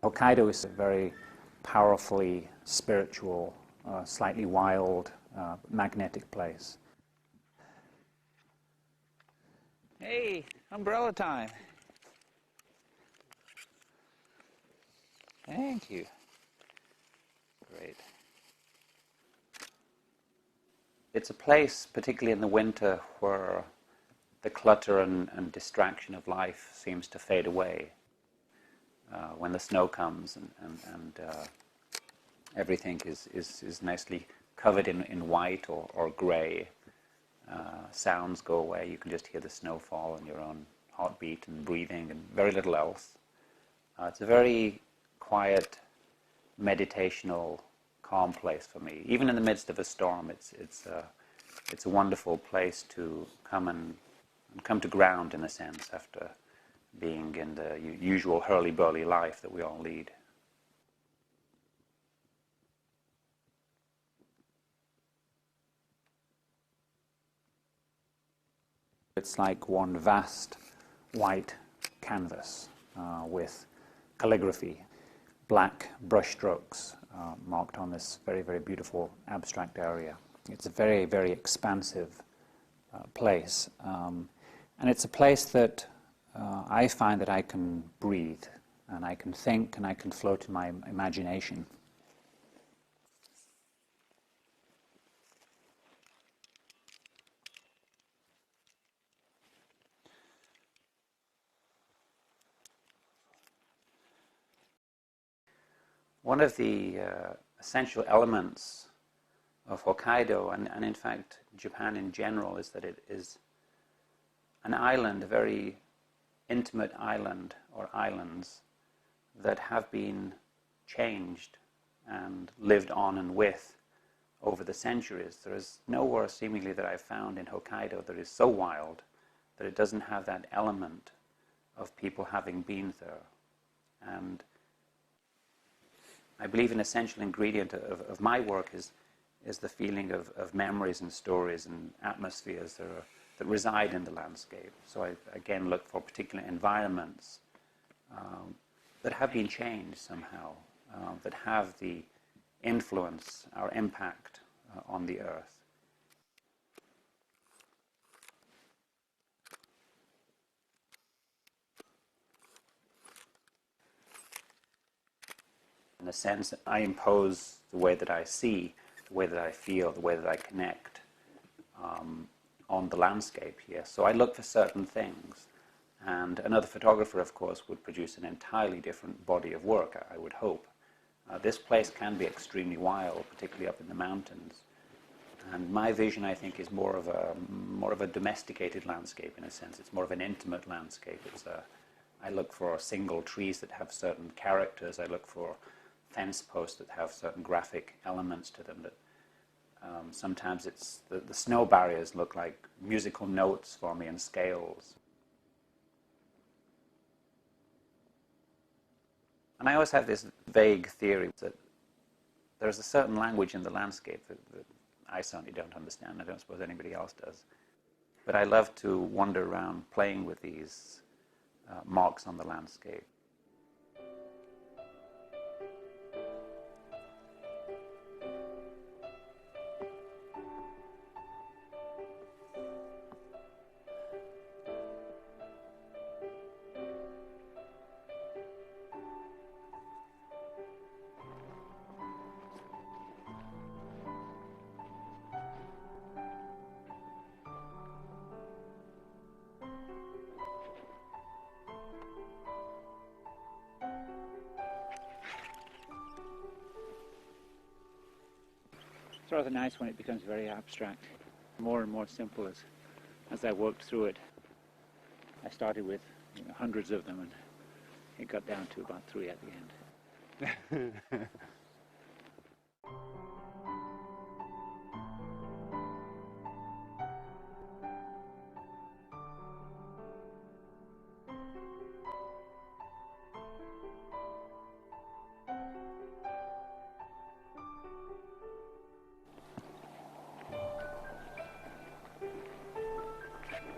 Hokkaido is a very powerfully spiritual, slightly wild, magnetic place. Hey, umbrella time. Thank you. Great. It's a place, particularly in the winter, where the clutter and distraction of life seems to fade away. When the snow comes and everything is nicely covered in white or grey. Sounds go away. You can just hear the snowfall and your own heartbeat and breathing and very little else. It's a very quiet, meditational, calm place for me. Even in the midst of a storm, it's a wonderful place to come to ground, in a sense, after being in the usual hurly-burly life that we all lead. It's like one vast white canvas with calligraphy, black brushstrokes marked on this very, very beautiful abstract area. It's a very, very expansive place. And it's a place that I find that I can breathe, and I can think, and I can float in my imagination. One of the essential elements of Hokkaido, and in fact Japan in general, is that it is an island, a very intimate island or islands that have been changed and lived on and with over the centuries. There is nowhere seemingly that I've found in Hokkaido that is so wild that it doesn't have that element of people having been there. And I believe an essential ingredient of my work is the feeling of memories and stories and atmospheres that reside in the landscape. So I again look for particular environments that have been changed somehow, that have the influence or impact on the earth. In a sense, I impose the way that I see, the way that I feel, the way that I connect on the landscape here. So I look for certain things. And another photographer, of course, would produce an entirely different body of work, I would hope. This place can be extremely wild, particularly up in the mountains. And my vision, I think, is more of a domesticated landscape, in a sense. It's more of an intimate landscape. I look for single trees that have certain characters. I look for fence posts that have certain graphic elements to them. That sometimes it's the snow barriers look like musical notes for me and scales. And I always have this vague theory that there's a certain language in the landscape that I certainly don't understand. I don't suppose anybody else does. But I love to wander around playing with these marks on the landscape. It's rather nice when it becomes very abstract, more and more simple as I worked through it. I started with hundreds of them, and it got down to about 3 at the end.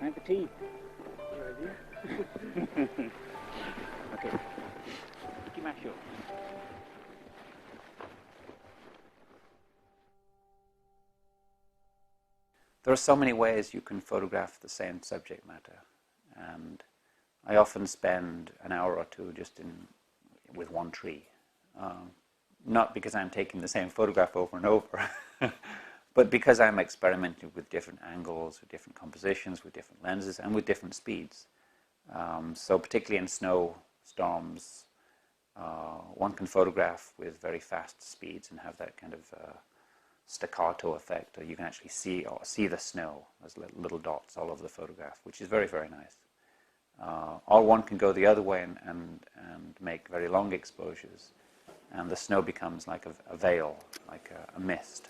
Time for tea. Good idea. Okay. There are so many ways you can photograph the same subject matter, and I often spend an hour or two just with one tree. Not because I'm taking the same photograph over and over, but because I'm experimenting with different angles, with different compositions, with different lenses, and with different speeds. So particularly in snowstorms, one can photograph with very fast speeds and have that kind of staccato effect, or you can actually see the snow as little dots all over the photograph, which is very, very nice. Or one can go the other way and make very long exposures, and the snow becomes like a veil, like a mist.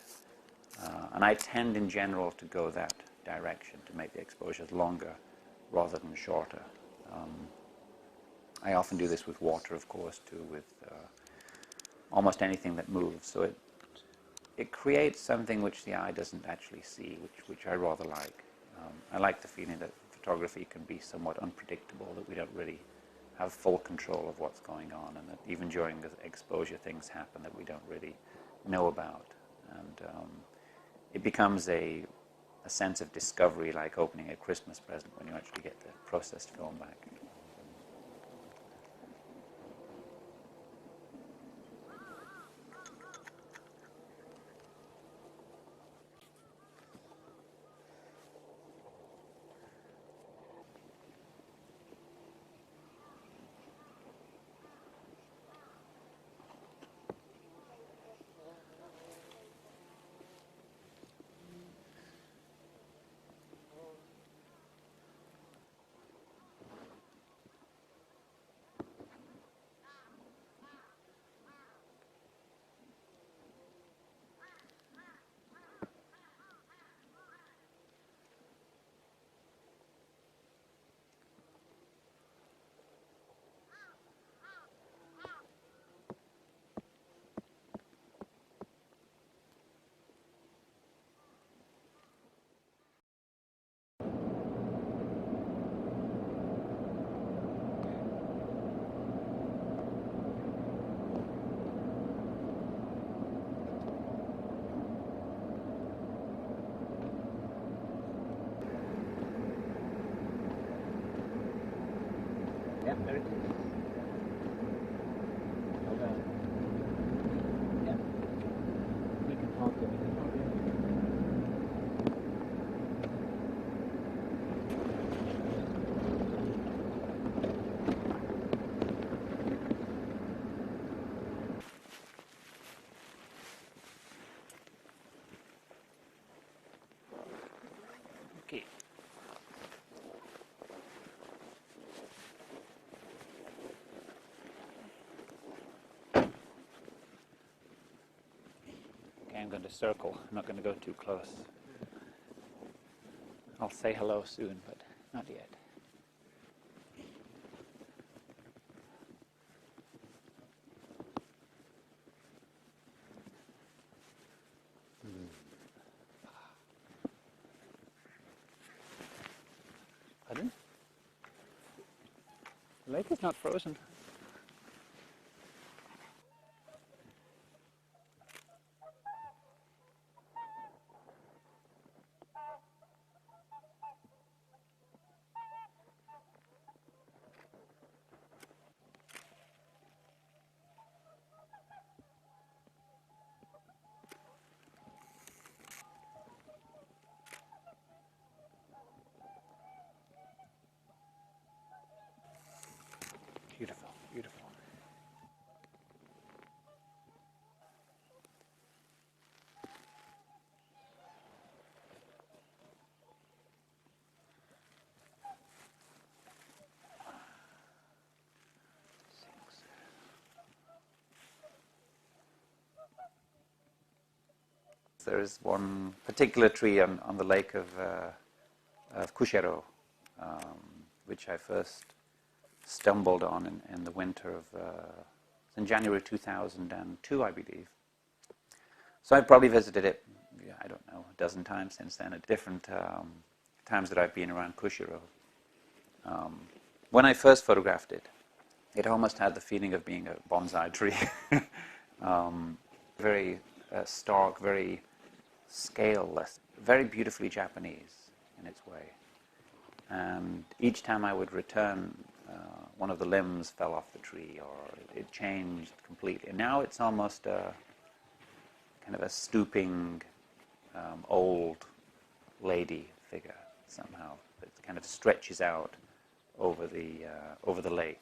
And I tend in general to go that direction, to make the exposures longer rather than shorter. I often do this with water, of course, too, with almost anything that moves. So it creates something which the eye doesn't actually see, which I rather like. I like the feeling that photography can be somewhat unpredictable, that we don't really have full control of what's going on, and that even during the exposure things happen that we don't really know about. And it becomes a sense of discovery, like opening a Christmas present when you actually get the processed film back. Yeah, there it is. Hold on. Yeah. We can talk to it. Okay. I'm going to circle. I'm not going to go too close. I'll say hello soon, but not yet. Pardon? The lake is not frozen. Beautiful, beautiful. There is one particular tree on the lake of Kushiro, which I first stumbled on in the winter of, in January 2002, I believe. So I've probably visited it, I don't know, a dozen times since then, at different times that I've been around Kushiro. When I first photographed it, It almost had the feeling of being a bonsai tree. Very stark, very scaleless, very beautifully Japanese in its way. And each time I would return, one of the limbs fell off the tree, or it changed completely. And now it's almost a kind of a stooping, old lady figure somehow. It kind of stretches out over the lake.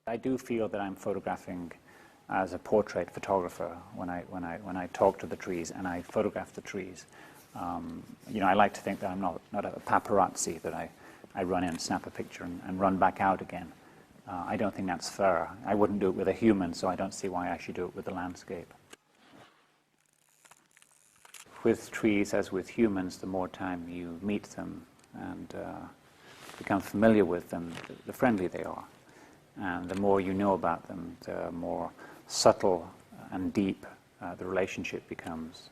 I do feel that I'm photographing as a portrait photographer when I talk to the trees and I photograph the trees. I like to think that I'm not a paparazzi, that I run in, snap a picture, and run back out again. I don't think that's fair. I wouldn't do it with a human, so I don't see why I should do it with the landscape. With trees, as with humans, the more time you meet them and become familiar with them, the friendlier they are. And the more you know about them, the more subtle and deep the relationship becomes.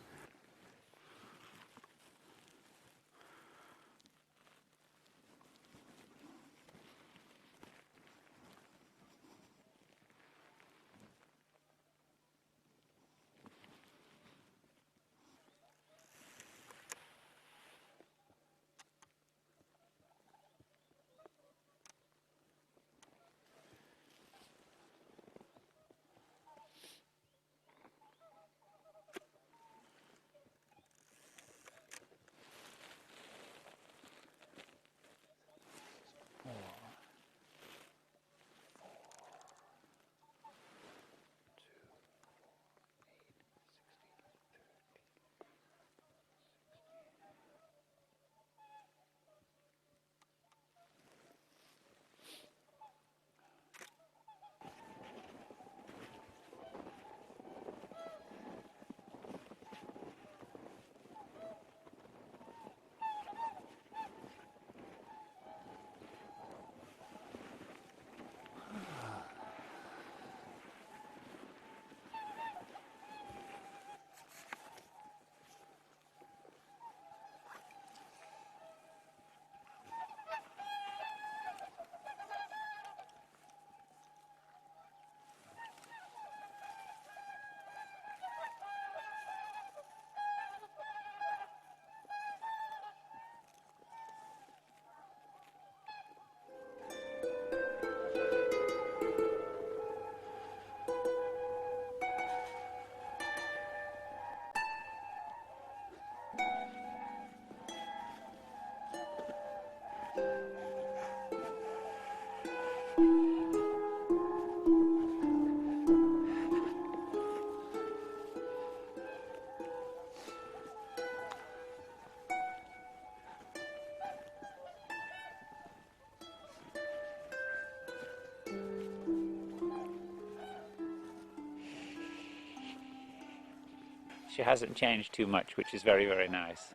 She hasn't changed too much, which is very, very nice.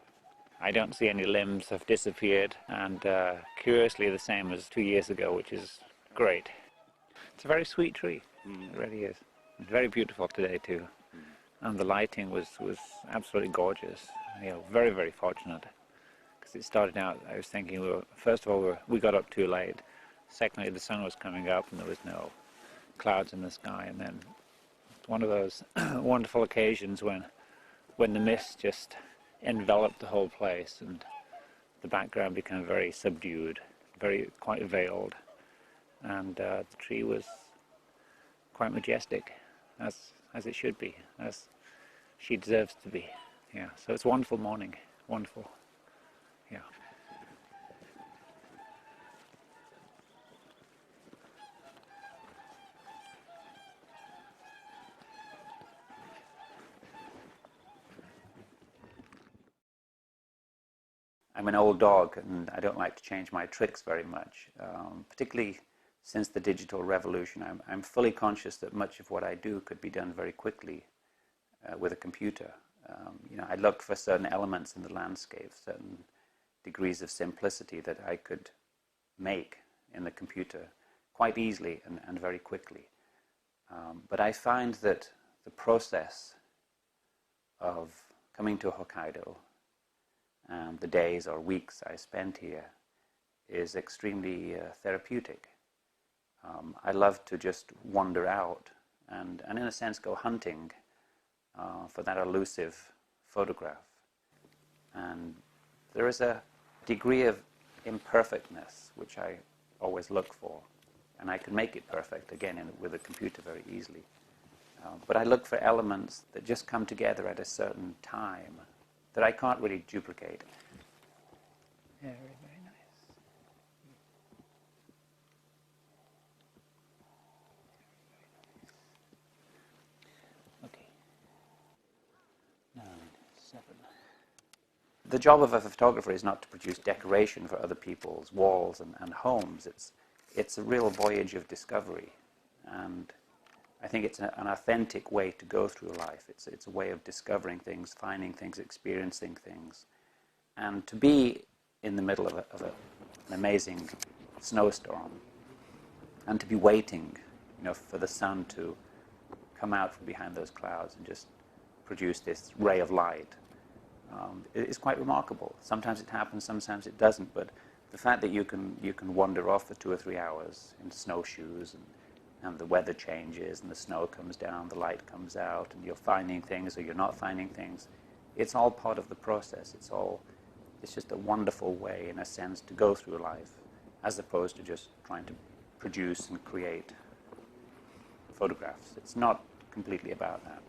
I don't see any limbs have disappeared, and curiously the same as 2 years ago, which is great. It's a very sweet tree. It really is. It's very beautiful today too. And the lighting was absolutely gorgeous. Very, very fortunate. Because it started out, I was thinking, first of all, we got up too late. Secondly, the sun was coming up and there was no clouds in the sky. And then one of those wonderful occasions when the mist just enveloped the whole place and the background became very subdued, quite veiled. And the tree was quite majestic, as it should be, as she deserves to be. Yeah, so it's a wonderful morning. Wonderful. Yeah. I'm an old dog and I don't like to change my tricks very much, particularly since the digital revolution. I'm fully conscious that much of what I do could be done very quickly with a computer. I look for certain elements in the landscape, certain degrees of simplicity that I could make in the computer quite easily and very quickly. But I find that the process of coming to Hokkaido and the days or weeks I spend here is extremely therapeutic. I love to just wander out and in a sense go hunting for that elusive photograph. And there is a degree of imperfectness which I always look for, and I can make it perfect again with a computer very easily. But I look for elements that just come together at a certain time that I can't really duplicate. Very, very nice. Okay. 9, 7. The job of a photographer is not to produce decoration for other people's walls and homes. It's a real voyage of discovery, and I think it's an authentic way to go through life. It's a way of discovering things, finding things, experiencing things. And to be in the middle of an amazing snowstorm and to be waiting, for the sun to come out from behind those clouds and just produce this ray of light is quite remarkable. Sometimes it happens, sometimes it doesn't, but the fact that you can wander off for 2 or 3 hours in snowshoes and the weather changes and the snow comes down, the light comes out, and you're finding things or you're not finding things. It's all part of the process. It's just a wonderful way, in a sense, to go through life, as opposed to just trying to produce and create photographs. It's not completely about that.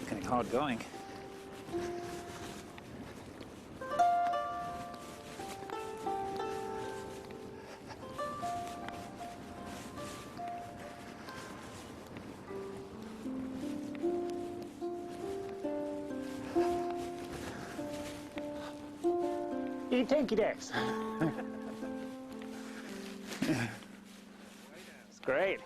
Getting hard going.いい天気です. It's great.